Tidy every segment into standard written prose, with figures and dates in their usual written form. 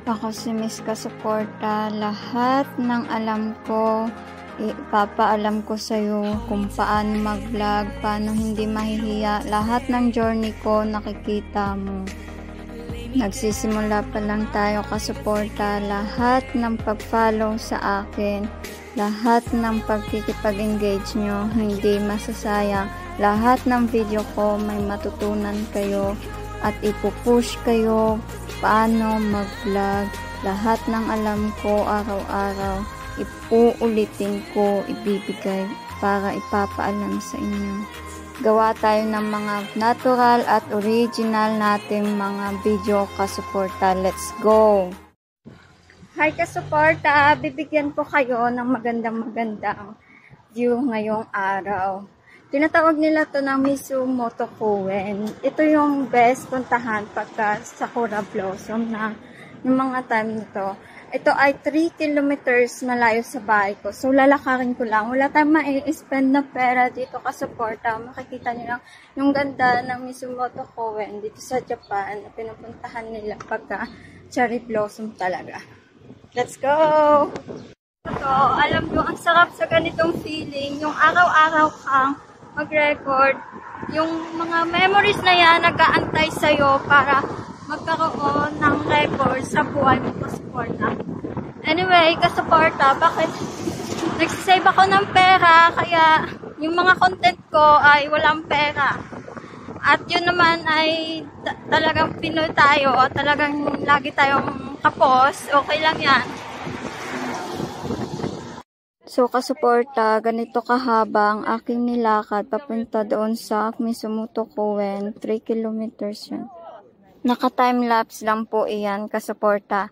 Ako si Miss Kasuporta. Lahat ng alam ko, ipapaalam ko sa'yo kung paano mag-vlog, paano hindi mahihiya. Lahat ng journey ko nakikita mo. Nagsisimula pa lang tayo Kasuporta. Lahat ng pag-follow sa akin, lahat ng pagkikipag-engage nyo, hindi masasayang. Lahat ng video ko may matutunan kayo at ipupush kayo paano mag-vlog. Lahat ng alam ko araw-araw, ipuulitin ko, ibibigay para ipapaalam sa inyo. Gawa tayo ng mga natural at original nating mga video Kasuporta. Let's go! Hi Kasuporta! Bibigyan ko kayo ng magandang view ngayong araw. Tinatawag nila to ng Mizumoto Koen. Ito yung best puntahan pagka Sakura Blossom na yung mga time nito. Ito ay 3 kilometers malayo sa bahay ko. So lalakarin ko lang. Wala tayong ma-spend na pera dito Kasuporta. Makikita niyo lang yung ganda ng Mizumoto Koen dito sa Japan na pinupuntahan nila pagka cherry blossom talaga. Let's go! Ito, alam nyo, ang sarap sa ganitong feeling. Yung araw-araw kang mag-record, yung mga memories na yan nag-aantay sa'yo para magkaroon ng record sa buhay mo Kasuporta. Anyway, Kasuporta, bakit nagsisave ako ng pera kaya yung mga content ko ay walang pera? At yun naman ay talagang Pinoy tayo, talagang lagi tayong kapos, okay lang yan. So, Kasuporta, ganito kahaba ang aking nilakad papunta doon sa Mizumoto Koen. 3 kilometers yun. Naka-timelapse lang po iyan, Kasuporta.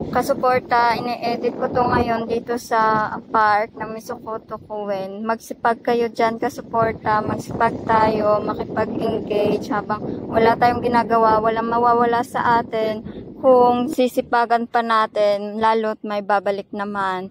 Kasuporta, ine-edit ko to ngayon dito sa park ng Mizumoto Koen. Magsipag kayo dyan, Kasuporta. Magsipag tayo, makipag-engage habang wala tayong ginagawa, walang mawawala sa atin. Kung sisipagan pa natin, lalo't may babalik naman.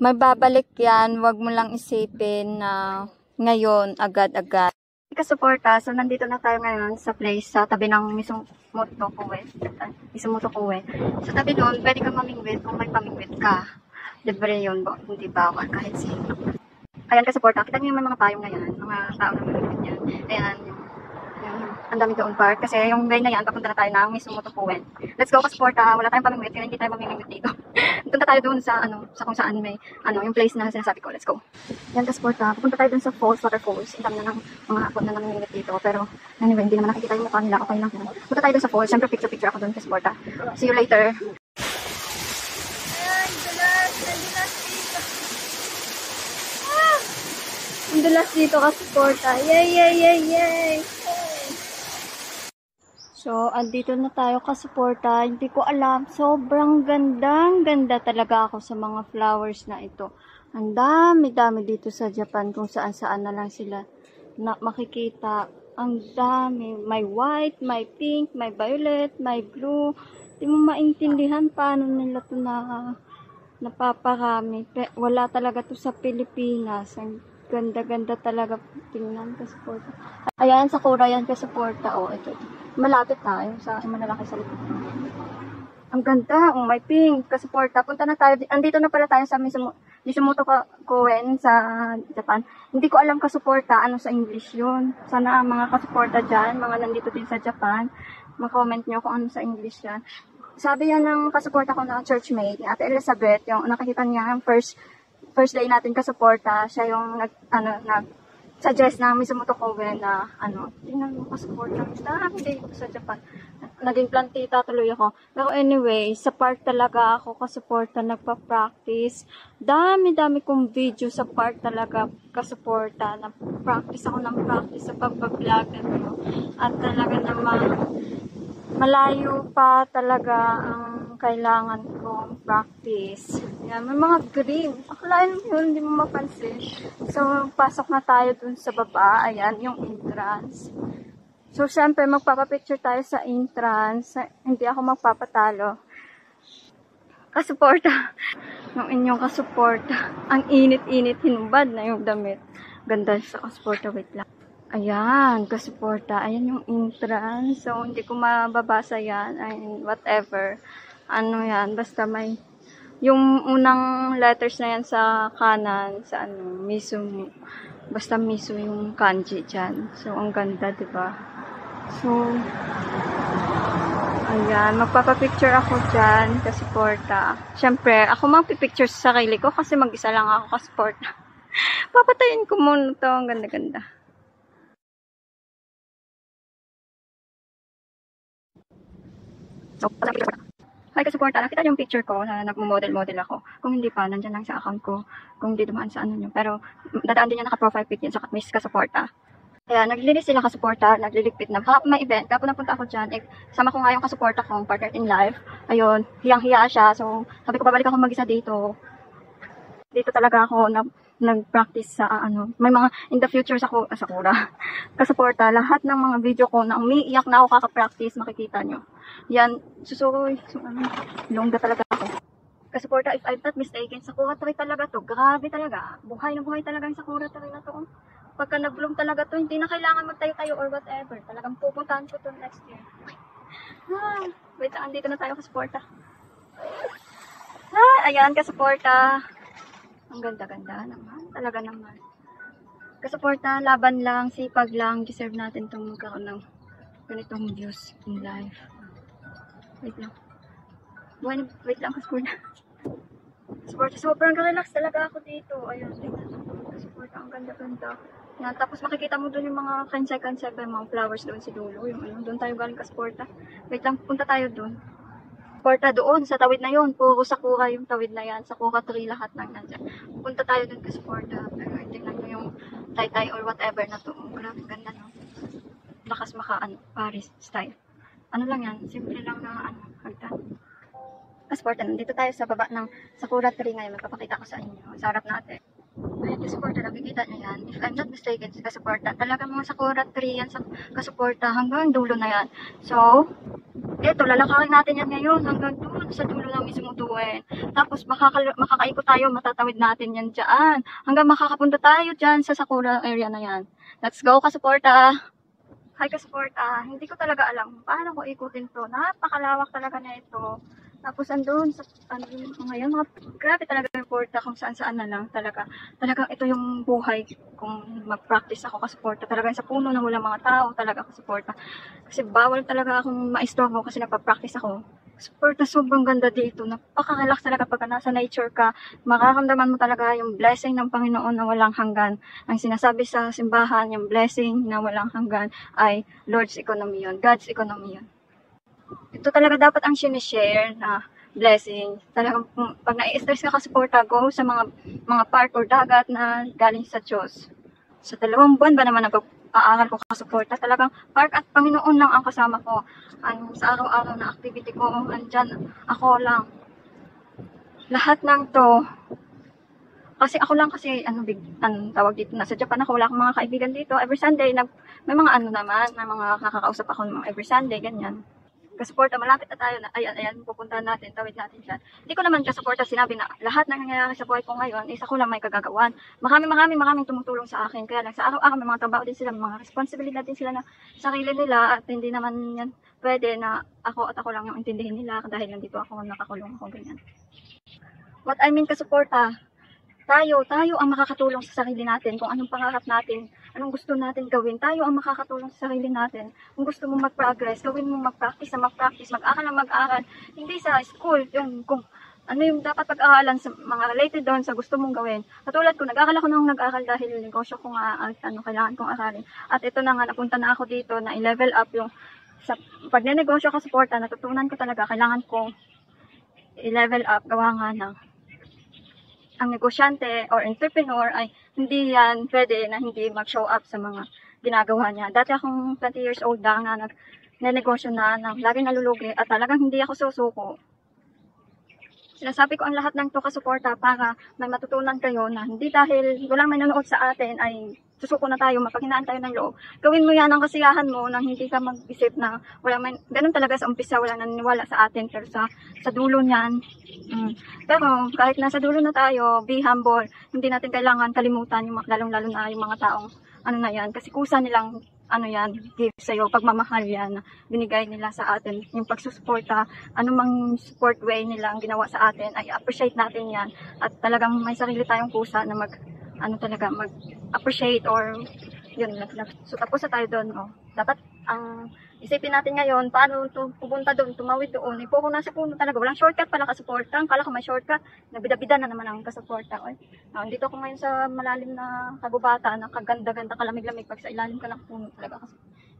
May babalik yan, wag mo lang isipin na ngayon, agad-agad. Kasuporta, so nandito na tayo ngayon sa place sa tabi ng Mizumoto Koen. Mizumoto Koen. Sa tabi doon, pwede kang mamingwit kung may pamingwit ka. Libre yun, hindi bawal kahit sino. Ayan Kasuporta, kita niyo yung mga payong na yan, mga tao na mamingwit yan. Ayan, ang dami doon park. Kasi yung way na yan, papunta na tayo ng Mizumoto Koen. Let's go Kasuporta, wala tayong pamingwit, kaya hindi tayo mamingwit dito. Punta tayo doon sa sa kung saan may yung place na sinasabi ko. Let's go. Yan Kasuporta, pupunta tayo doon sa falls, water falls. Ang dami na ng mga hapon na namimingwit dito. Pero anyway, hindi naman nakikita yung mukha nila. Okay lang. Punta tayo doon sa falls. Siyempre picture ako doon Kasuporta. See you later. Ayan, dulas dito. Ang dulas dito Kasuporta. Yay! So, andito na tayo Kasuporta. Hindi ko alam. Sobrang ganda talaga ako sa mga flowers na ito. Ang dami dito sa Japan kung saan-saan na lang sila na makikita. Ang dami. May white, may pink, may violet, may blue. Hindi mo maintindihan paano nila ito napaparami. Wala talaga to sa Pilipinas. Ang ganda talaga. Tingnan Kasuporta. Ayan, Sakura yan Kasuporta. Oh, ito. Malapit tayo sa malalaki sa likod. Ang ganda, may pink, Kasuporta. Punta na tayo. Andito na pala tayo sa Mizumoto Koen sa Japan. Hindi ko alam Kasuporta, ano sa English yun. Sana mga Kasuporta dyan, mga nandito din sa Japan, mag-comment nyo kung ano sa English yan. Sabi yan ng Kasuporta ko na churchmate, Ate Elizabeth, yung nakikita niya yung first day natin Kasuporta, siya yung suggest na Mizumoto Koen na tingnan mo Kasuporta. Dami dito sa Japan. Naging plantita tuloy ako. Pero anyway, sa park talaga ako Kasuporta nagpa-practice. Dami kong video sa park talaga Kasuporta. Nag-practice ako ng practice sa pag-vlog at talaga naman malayo pa talaga ang kailangan kong practice. Yan, may mga green. Akalain mo yun, hindi mo mapansin. So, pasok na tayo dun sa baba. Ayan, yung entrance. So, syempre, magpapapicture tayo sa entrance. Hindi ako magpapatalo. Kasuporta. Yung inyong Kasuporta. Ang init-init, hinubad na yung damit. Ganda sa Kasuporta. Wait lang. Ayan, Kasuporta. Ayan yung entrance. So, hindi ko mababasa yan. Ayan, whatever. Ano yan, basta may yung unang letters na yan sa kanan, sa ano, Misu. Basta Misu yung kanji dyan. So, ang ganda, diba? So, ayan, magpapapicture ako dyan, kasuporta. Siyempre, ako magpipicture sa sarili ko kasi mag-isa lang ako kasuporta. Papatayin ko muna to, ang ganda-ganda. So, hi kasuporta, nakita yung picture ko na nagmo-model-model ako. Kung hindi pa, nandyan lang sa account ko. Kung hindi dumaan sa ano nyo. Pero, dadaan din yan naka-profile pic yan sa Miss Kasuporta. Kaya, naglilis sila kasuporta, nagliligpit na. Baka may event, kaya napunta ako dyan. Eh, sama ko nga yung kasuporta kong partner in life. Ayun, hiyang-hiya siya. So, sabi ko, babalik ako mag-isa dito. Dito talaga ako nag-practice sa ano. May mga, in the future sa Sakura. Kasuporta, lahat ng mga video ko na umiiyak na ako kaka-practice, makikita nyo. Yan, susuroy. So, ano, longga talaga ako. Kasuporta, if I'm not mistaken, Sakura tree talaga to. Grabe talaga. Buhay na buhay talaga yung Sakura tree na to. Pagka nag-bloom talaga to, hindi na kailangan magtayo-tayo or whatever. Talagang pupuntahan ko to next year. Wait lang, andito na tayo kasuporta. Ayan, kasuporta. Ang ganda-ganda naman. Talaga naman. Kasuporta, laban lang, sipag lang. Deserve natin itong magkaroon ng ganitong views in life. Wait lang. Wait lang, kasuporta. Kasuporta, sobrang relax talaga ako dito. Ayun, kasuporta, ang ganda-ganda. Yan, tapos makikita mo doon yung mga kansay-kansay, yung mga flowers doon sa dulo. Yung ano, doon tayo galing kasuporta. Wait lang, punta tayo doon. Kasuporta doon, sa tawid na yun. Puro Sakura yung tawid na yan. Sakura tree lahat ng nandyan. Punta tayo doon kasuporta. Pero tingnan mo yung tay-tay or whatever na to. Grabe, ganda no. Lakas ano, Paris style. Ano lang yan, simple lang na ano, hagdan. Kasuporta, nandito tayo sa baba ng Sakura tree ngayon. Magpapakita ko sa inyo. Sa harap natin. Ayan, kasuporta, nakikita nyo yan. If I'm not mistaken, sa kasuporta, talaga mga Sakura tree yan sa kasuporta hanggang dulo na yan. So, eto, lalakarin natin yan ngayon hanggang doon sa dulo ng mismo tuwin. Tapos, makakaikot tayo, matatawid natin yan dyan. Hanggang makakapunta tayo dyan sa Sakura area na yan. Let's go, kasuporta! Hi, kasuporta! Hindi ko talaga alam paano ko ikutin to. Napakalawak talaga na ito. Tapos andun sa ngayon, grabe talaga yung porta kung saan-saan na lang talaga. Talagang ito yung buhay kung mag-practice ako kasuporta. Talagang sa puno na walang mga tao talaga kasuporta. Kasi bawal talaga akong maistorbo kasi nagpa-practice ako. Kasuporta, sobrang ganda dito. Napaka-relax talaga pagka nasa nature ka. Makakamdaman mo talaga yung blessing ng Panginoon na walang hanggan. Ang sinasabi sa simbahan, yung blessing na walang hanggan ay Lord's economy yun. God's economy yun. Ito talaga dapat ang sinishare na blessing. Talagang pag nai-stress ka kasuporta, go sa mga park or dagat na galing sa Diyos. Sa 2 buwan ba naman nag-aaral ko kasuporta, talagang park at Panginoon lang ang kasama ko. Sa araw-araw na activity ko, andyan ako lang. Lahat ng to, kasi ako lang kasi, tawag dito, nasa Japan ako, wala akong mga kaibigan dito. Every Sunday, may mga naman, may mga nakakausap ako every Sunday, ganyan. Kasuporta, malapit na tayo na, ayan, pupuntahan natin, tawid natin dyan. Hindi ko naman kasuporta sinabi na lahat ng nangyayari sa buhay ko ngayon, isa ko lang may kagagawan. Maraming tumutulong sa akin, kaya lang sa araw-araw may mga trabaho din sila, may mga responsibilidad din sila na sarili nila, at hindi naman yan pwede na ako lang yung intindihin nila dahil nandito ako, nakakulong ako, ganyan. What I mean kasuporta, tayo ang makakatulong sa sarili natin kung anong pangarap natin, anong gusto natin gawin. Tayo ang makakatulong sa sarili natin. Kung gusto mo mag-progress, gawin mo mag-practice, mag-aral na mag-aral. Hindi sa school, kung ano yung dapat pag-aralan sa mga related doon sa gusto mong gawin. Katulad ko, nag-aral ako nung nag-aral dahil negosyo ko nga, kailangan kong aralin. At ito na nga, napunta na ako dito na i-level up yung sa pagnenegosyo kasuporta, natutunan ko talaga, kailangan kong i-level up, gawa nga ng ang negosyante or entrepreneur ay hindi yan pwede na hindi mag-show up sa mga ginagawa niya. Dati akong 20 years old na nagnenegosyo na laging nalulugi at talagang hindi ako susuko. Sinasabi ko ang lahat ng to kasuporta para may matutunan kayo na hindi dahil walang may nanood sa atin ay susuko na tayo, mapaghinaan tayo ng loob. Gawin mo yan ang kasiyahan mo nang hindi ka mag-isip na ganun talaga sa umpisa, wala naniniwala sa atin. Pero sa dulo niyan, pero kahit nasa dulo na tayo, be humble. Hindi natin kailangan kalimutan lalong-lalo na yung mga taong na yan. Kasi kusa nilang ano yan, give sa'yo, pagmamahal yan, na binigay nila sa atin, yung pagsusuporta, anumang support way nila ang ginawa sa atin, ay appreciate natin yan, at talagang may sarili tayong pusa na mag-appreciate or yun. So tapos na tayo doon, dapat ang isipin natin ngayon, paano pupunta doon, tumawid doon, puro nasa puno talaga, walang shortcut pala kasuporta, ang kala ko may shortcut, nabida-bida na naman ang kasuporta. Dito ako ngayon sa malalim na kagubatan, na kaganda-ganda, kalamig-lamig, pag sa ilalim ka ng puno talaga.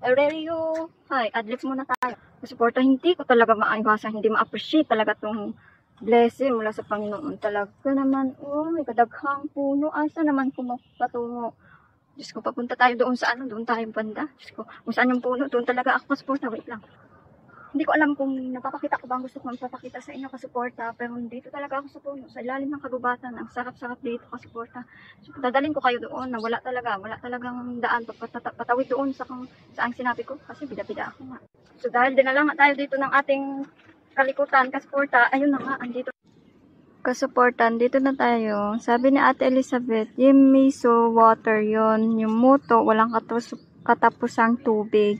Aurelio, hi, adlibs muna tayo. Kasuporta, hindi ko talaga maaywasan, hindi ma-appreciate talaga itong blessing mula sa Panginoon. Talaga naman, may kadaghang puno, asa naman patungo. Diyos ko, papunta tayo doon sa doon tayong banda. Diyos ko, kung saan yung puno, doon talaga ako kasuporta. Wait lang. Hindi ko alam kung napapakita ko ba ang gusto kong papakita sa inyo kasuporta, pero dito talaga ako sa puno, sa ilalim ng kagubatan. Ang sarap-sarap dito kasuporta. So, dadalhin ko kayo doon na wala talagang daan patawid doon sa ang sinabi ko, kasi bida-bida ako nga. So, dahil dinala nga tayo dito ng ating kalikutan, kasuporta, ayun na nga, andito. Kasuportan, dito na tayo. Sabi ni Ate Elizabeth, yung miso water yon, yung muto, walang katapusang tubig.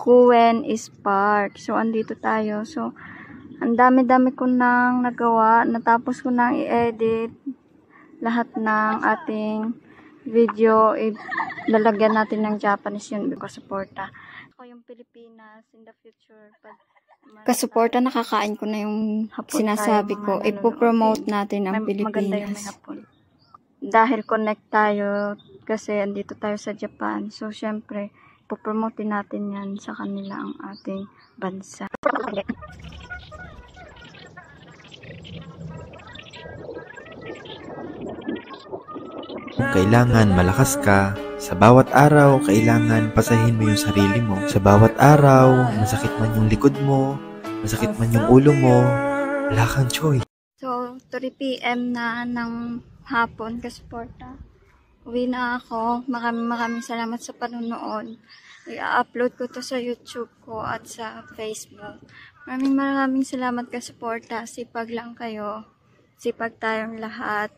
Kuwen is park. So, andito tayo. So, ang dami-dami ko nang nagawa. Natapos ko nang i-edit lahat ng ating video. Lalagyan natin ng Japanese yun. Kasuporta. Ako yung Pilipinas in the future. Kasuporta, nakakain ko na yung sinasabi ko. Ipo-promote natin ang Pilipinas. Dahil connect tayo kasi andito tayo sa Japan. So, syempre, ipo-promote natin yan sa kanila ang ating bansa. Kung kailangan malakas ka, sa bawat araw, kailangan pasahin mo yung sarili mo. Sa bawat araw, masakit man yung likod mo, masakit man yung ulo mo, wala kang choice. So, 3 PM na ng hapon, kasuporta. Uwi na ako. Maraming salamat sa panonood. I-upload ko to sa YouTube ko at sa Facebook. Maraming salamat, kasuporta. Sipag lang kayo. Sipag tayong lahat.